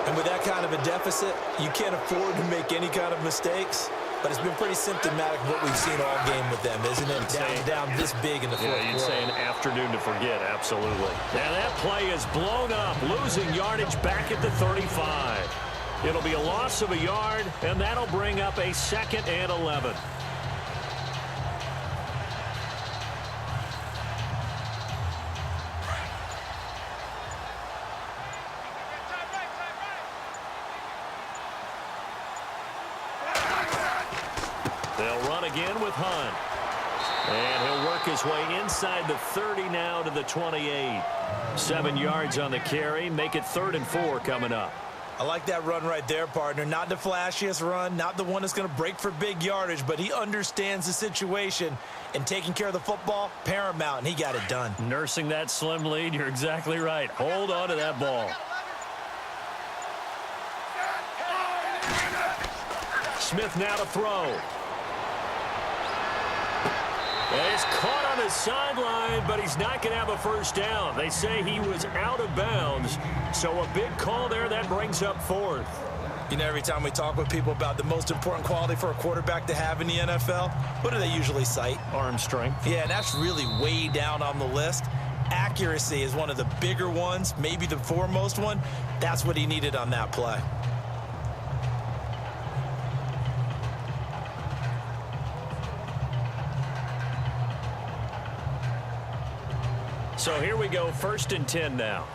And with that kind of a deficit, you can't afford to make any kind of mistakes. But it's been pretty symptomatic of what we've seen all game with them, isn't it? Down this big in the fourth quarter. You'd say an afternoon to forget, absolutely. And that play is blown up, losing yardage back at the 35. It'll be a loss of a yard, and that'll bring up a 2nd and 11. They'll run again with Hunt. And he'll work his way inside the 30 now to the 28. 7 yards on the carry. Make it 3rd and 4 coming up. I like that run right there, partner. Not the flashiest run, not the one that's going to break for big yardage, but he understands the situation, and taking care of the football, paramount, and he got it done. Nursing that slim lead, you're exactly right. Hold on to that ball. Smith now to throw. And he's caught on the sideline, but he's not going to have a first down. They say he was out of bounds, so a big call there that brings up 4th. You know, every time we talk with people about the most important quality for a quarterback to have in the NFL, what do they usually cite? Arm strength. Yeah, and that's really way down on the list. Accuracy is one of the bigger ones, maybe the foremost one. That's what he needed on that play. So here we go, 1st and 10 now.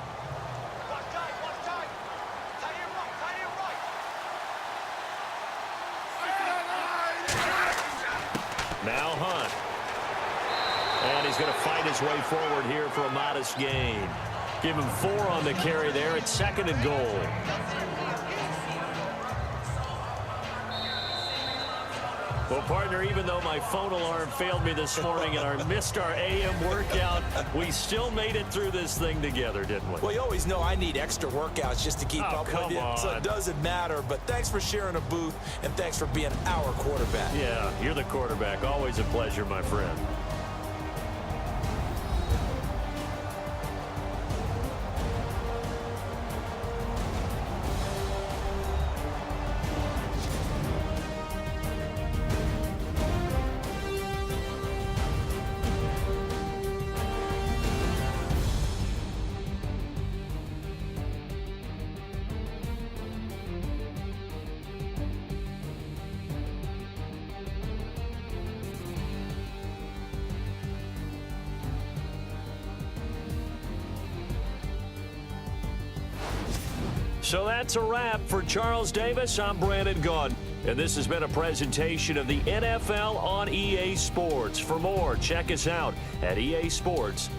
Now Hunt. And he's going to fight his way forward here for a modest gain. Give him 4 on the carry there. It's 2nd and goal. Well, partner, even though my phone alarm failed me this morning and I missed our AM workout, we still made it through this thing together, didn't we? Well, you always know I need extra workouts just to keep up with you, so it doesn't matter. But thanks for sharing a booth, and thanks for being our quarterback. Yeah, you're the quarterback. Always a pleasure, my friend. So that's a wrap for Charles Davis. I'm Brandon Gaudin. And this has been a presentation of the NFL on EA Sports. For more, check us out at EA Sports.